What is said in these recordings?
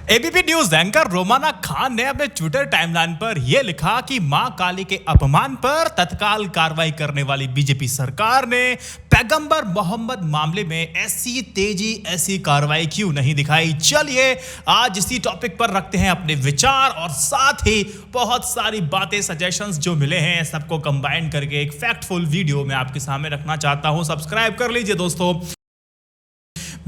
ABP news anchor Romana Khan ने अपने Twitter timeline पर यह लिखा कि मां काली के अपमान पर तत्काल कार्रवाई करने वाली बीजेपी सरकार ने पैगंबर मोहम्मद मामले में ऐसी तेजी ऐसी कार्रवाई क्यों नहीं दिखाई। चलिए आज इसी टॉपिक पर रखते हैं अपने विचार और साथ ही बहुत सारी बातें सजेशंस जो मिले हैं सबको कंबाइन करके एक फैक्टफुल वीडियो में आपके सामने रखना चाहता हूं। सब्सक्राइब कर लीजिए दोस्तों।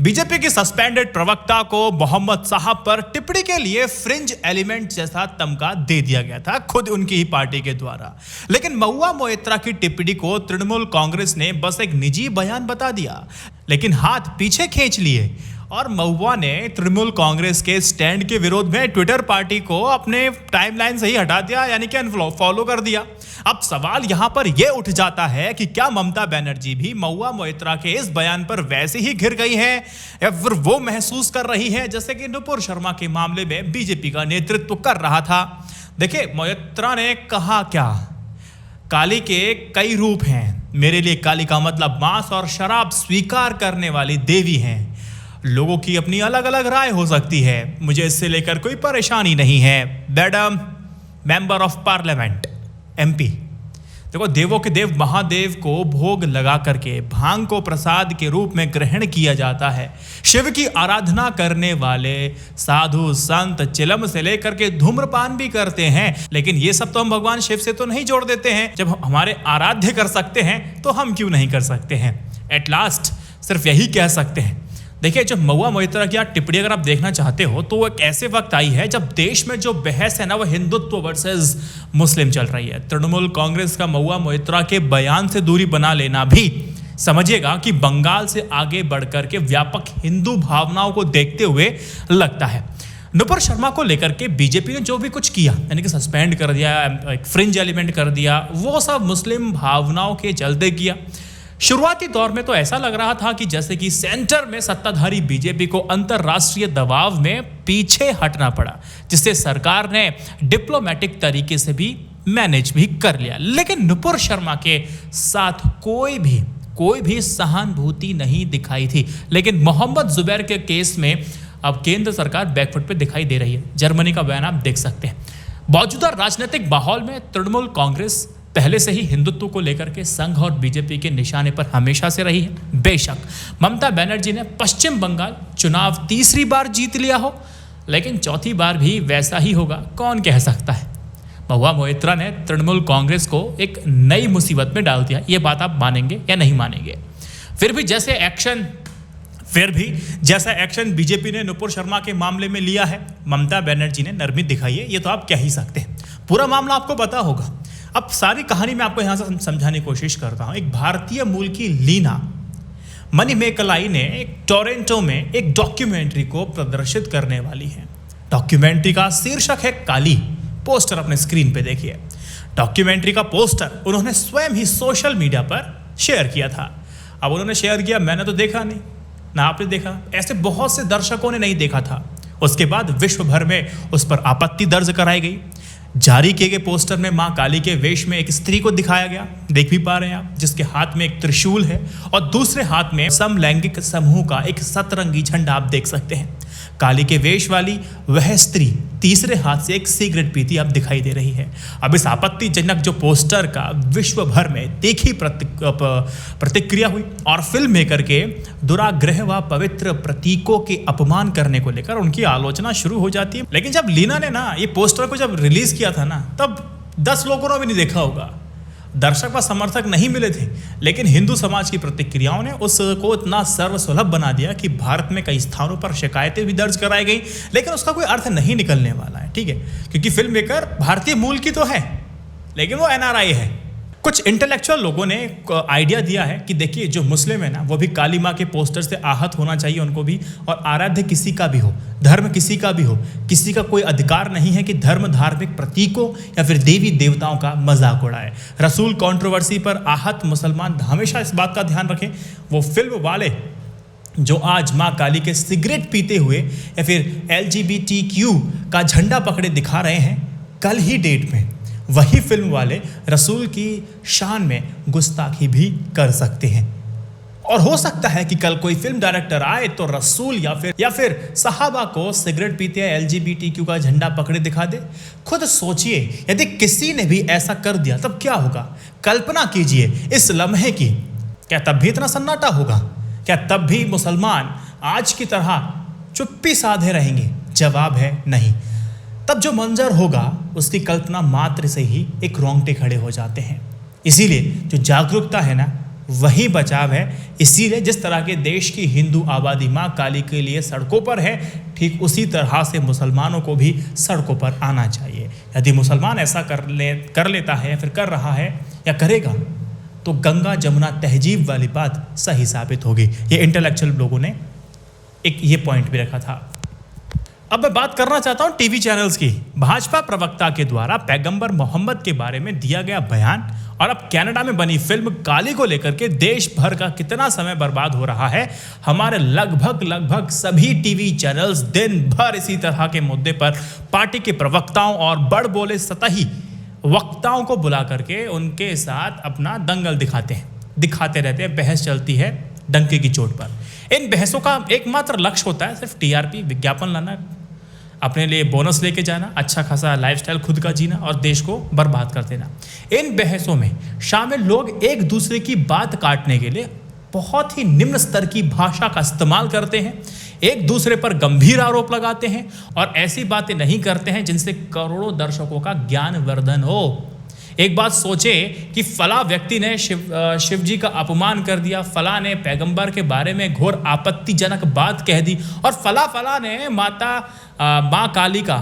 बीजेपी की सस्पेंडेड प्रवक्ता को मोहम्मद साहब पर टिप्पणी के लिए फ्रिंज एलिमेंट जैसा तमगा दे दिया गया था खुद उनकी ही पार्टी के द्वारा, लेकिन महुआ मोइत्रा की टिप्पणी को तृणमूल कांग्रेस ने बस एक निजी बयान बता दिया, लेकिन हाथ पीछे खींच लिए और महुआ ने तृणमूल कांग्रेस के स्टैंड के विरोध में ट्विटर पार्टी को अपने टाइमलाइन से ही हटा दिया, यानी कि अनफॉलो कर दिया। अब सवाल यहां पर यह उठ जाता है कि क्या ममता बनर्जी भी महुआ मोइत्रा के इस बयान पर वैसे ही घिर गई है या फिर वो महसूस कर रही है जैसे कि नुपुर शर्मा के मामले में बीजेपी का नेतृत्व कर रहा था। देखिए मोइत्रा ने कहा क्या, काली के कई रूप हैं, मेरे लिए काली का मतलब मांस और शराब स्वीकार करने वाली देवी हैं। लोगों की अपनी अलग अलग राय हो सकती है, मुझे इससे लेकर कोई परेशानी नहीं है। Madam member of parliament MP, देखो देवों के देव महादेव को भोग लगा करके भांग को प्रसाद के रूप में ग्रहण किया जाता है। शिव की आराधना करने वाले साधु संत चिलम से लेकर के धूम्रपान भी करते हैं, लेकिन ये सब तो हम भगवान शिव से तो नहीं जोड़ देते हैं। जब हमारे आराध्य कर सकते हैं तो हम क्यों नहीं कर सकते हैं। एट लास्ट सिर्फ यही कह सकते हैं। देखिए जब महुआ मोइत्रा की टिप्पणी अगर आप देखना चाहते हो तो एक ऐसे वक्त आई है जब देश में जो बहस है ना वो हिंदुत्व वर्सेस मुस्लिम चल रही है। तृणमूल कांग्रेस का महुआ मोइत्रा के बयान से दूरी बना लेना भी समझिएगा कि बंगाल से आगे बढ़कर के व्यापक हिंदू भावनाओं को देखते हुए लगता है। नुपुर शर्मा को लेकर के बीजेपी ने जो भी कुछ किया, यानी कि सस्पेंड कर दिया, एक फ्रिंज एलिमेंट कर दिया, वो सब मुस्लिम भावनाओं के चलते किया। शुरुआती दौर में तो ऐसा लग रहा था कि जैसे कि सेंटर में सत्ताधारी बीजेपी को अंतरराष्ट्रीय दबाव में पीछे हटना पड़ा, जिससे सरकार ने डिप्लोमेटिक तरीके से भी मैनेज भी कर लिया। लेकिन नुपुर शर्मा के साथ कोई भी सहानुभूति नहीं दिखाई थी। लेकिन मोहम्मद जुबैर के केस में अब केंद्र सरकार बैकफुट पे दिखाई दे रही है। जर्मनी का बयान आप देख सकते हैं। मौजूदा राजनीतिक माहौल में तृणमूल कांग्रेस पहले से ही हिंदुत्व को लेकर के संघ और बीजेपी के निशाने पर हमेशा से रही है। बेशक ममता बनर्जी ने पश्चिम बंगाल चुनाव तीसरी बार जीत लिया हो, लेकिन चौथी बार भी वैसा ही होगा, कौन कह सकता है। महुआ मोइत्रा ने तृणमूल कांग्रेस को एक नई मुसीबत में डाल दिया, ये बात आप मानेंगे या नहीं मानेंगे। फिर भी जैसा एक्शन बीजेपी ने नुपुर शर्मा के मामले में लिया है, ममता बनर्जी ने नरमी दिखाई है, ये तो आप कह ही सकते हैं। पूरा मामला आपको पता होगा। अब सारी कहानी मैं आपको यहां से समझाने की कोशिश करता हूं। एक भारतीय मूल की लीना मणिमेकलाई ने टोरंटो में एक डॉक्यूमेंट्री को प्रदर्शित करने वाली है। डॉक्यूमेंट्री का शीर्षक है काली। पोस्टर अपने स्क्रीन पे देखिए। डॉक्यूमेंट्री का पोस्टर उन्होंने स्वयं ही सोशल मीडिया पर शेयर किया था। अब उन्होंने शेयर किया, मैंने तो देखा नहीं, ना आपने देखा, ऐसे बहुत से दर्शकों ने नहीं देखा था। उसके बाद विश्व भर में उस पर आपत्ति दर्ज कराई गई। जारी किए गए पोस्टर में मां काली के वेश में एक स्त्री को दिखाया गया, देख भी पा रहे हैं आप, जिसके हाथ में एक त्रिशूल है और दूसरे हाथ में समलैंगिक समूह का एक सतरंगी झंडा आप देख सकते हैं। काली के वेश वाली वह स्त्री तीसरे हाथ से एक सिगरेट पीती अब दिखाई दे रही है। अब इस आपत्तिजनक जो पोस्टर का विश्व भर में तीखी प्रतिक्रिया हुई और फिल्म मेकर के दुराग्रह व पवित्र प्रतीकों के अपमान करने को लेकर उनकी आलोचना शुरू हो जाती है। लेकिन जब लीना ने ना ये पोस्टर को जब रिलीज किया था ना, तब 10 लोगों ने भी नहीं देखा होगा, दर्शक व समर्थक नहीं मिले थे। लेकिन हिंदू समाज की प्रतिक्रियाओं ने उसको इतना सर्वसुलभ बना दिया कि भारत में कई स्थानों पर शिकायतें भी दर्ज कराई गई, लेकिन उसका कोई अर्थ नहीं निकलने वाला है, ठीक है, क्योंकि फिल्म मेकर भारतीय मूल की तो है, लेकिन वो एनआरआई है। कुछ इंटेलेक्चुअल लोगों ने आइडिया दिया है कि देखिए जो मुस्लिम है ना, वो भी काली माँ के पोस्टर से आहत होना चाहिए उनको भी, और आराध्य किसी का भी हो, धर्म किसी का भी हो, किसी का कोई अधिकार नहीं है कि धर्म धार्मिक प्रतीकों या फिर देवी देवताओं का मजाक उड़ाए। रसूल कंट्रोवर्सी पर आहत मुसलमान हमेशा इस बात का ध्यान रखें, वो फिल्म वाले जो आज माँ काली के सिगरेट पीते हुए या फिर LGBTQ का झंडा पकड़े दिखा रहे हैं, कल ही डेट में वही फिल्म वाले रसूल की शान में गुस्ताखी भी कर सकते हैं। और हो सकता है कि कल कोई फिल्म डायरेक्टर आए तो रसूल या फिर सहाबा को सिगरेट पीते हैं LGBTQ का झंडा पकड़े दिखा दे। खुद सोचिए, यदि किसी ने भी ऐसा कर दिया तब क्या होगा। कल्पना कीजिए इस लम्हे की। क्या तब भी इतना सन्नाटा होगा? क्या तब भी मुसलमान आज की तरह चुप्पी साधे रहेंगे? जवाब है नहीं। तब जो मंजर होगा उसकी कल्पना मात्र से ही एक रोंगटे खड़े हो जाते हैं। इसीलिए जो जागरूकता है ना, वही बचाव है। इसीलिए जिस तरह के देश की हिंदू आबादी माँ काली के लिए सड़कों पर है, ठीक उसी तरह से मुसलमानों को भी सड़कों पर आना चाहिए। यदि मुसलमान ऐसा कर लेता है या फिर कर रहा है या करेगा, तो गंगा जमुना तहजीब वाली बात सही साबित होगी। ये इंटेलेक्चुअल लोगों ने एक ये पॉइंट भी रखा था। अब मैं बात करना चाहता हूं टीवी चैनल्स की। भाजपा प्रवक्ता के द्वारा पैगंबर मोहम्मद के बारे में दिया गया बयान और अब कनाडा में बनी फिल्म काली को लेकर के देश भर का कितना समय बर्बाद हो रहा है। हमारे लगभग सभी टीवी चैनल्स दिन भर इसी तरह के मुद्दे पर पार्टी के प्रवक्ताओं और बड़ बोले सतही वक्ताओं को बुला करके उनके साथ अपना दंगल दिखाते रहते हैं। बहस चलती है डंके की चोट पर। इन बहसों का एकमात्र लक्ष्य होता है सिर्फ TRP, विज्ञापन लाना, अपने लिए बोनस लेके जाना, अच्छा खासा लाइफस्टाइल खुद का जीना और देश को बर्बाद कर देना। इन बहसों में शामिल लोग एक दूसरे की बात काटने के लिए बहुत ही निम्न स्तर की भाषा का इस्तेमाल करते हैं, एक दूसरे पर गंभीर आरोप लगाते हैं और ऐसी बातें नहीं करते हैं जिनसे करोड़ों दर्शकों का ज्ञानवर्धन हो। एक बात सोचे कि फला व्यक्ति ने शिव जी का अपमान कर दिया, फला ने पैगंबर के बारे में घोर आपत्तिजनक बात कह दी और फला ने माँ काली का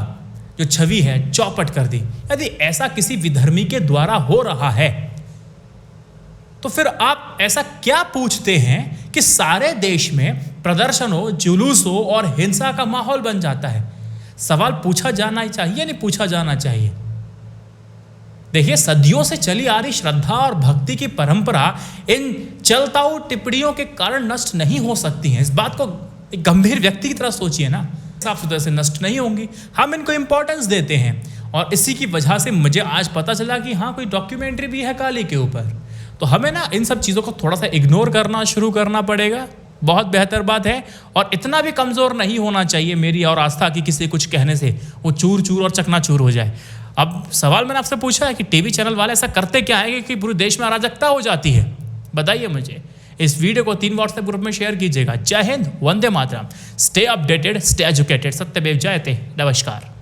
जो छवि है चौपट कर दी। यदि ऐसा किसी विधर्मी के द्वारा हो रहा है तो फिर आप ऐसा क्या पूछते हैं कि सारे देश में प्रदर्शन हो, जुलूस हो और हिंसा का माहौल बन जाता है। सवाल पूछा जाना चाहिए, नहीं पूछा जाना चाहिए। देखिए, सदियों से चली आ रही श्रद्धा और भक्ति की परंपरा इन चलताऊ टिप्पणियों के कारण नष्ट नहीं हो सकती है। इस बात को एक गंभीर व्यक्ति की तरह सोचिए ना, साफ सुथरे से नष्ट नहीं होंगी। हम इनको इंपॉर्टेंस देते हैं और इसी की वजह से मुझे आज पता चला कि हाँ, कोई डॉक्यूमेंट्री भी है काली के ऊपर। तो हमें ना इन सब चीज़ों को थोड़ा सा इग्नोर करना शुरू करना पड़ेगा। बहुत बेहतर बात है। और इतना भी कमज़ोर नहीं होना चाहिए मेरी और आस्था की किसी कुछ कहने से वो चूर चूर और चकनाचूर हो जाए। अब सवाल मैंने आपसे पूछा है कि टीवी चैनल वाले ऐसा करते क्या है कि पूरे देश में अराजकता हो जाती है? बताइए मुझे। इस वीडियो को 3 व्हाट्सएप ग्रुप में शेयर कीजिएगा। जय हिंद, वंदे मातरम। Stay updated, stay educated. सत्यमेव जयते। नमस्कार।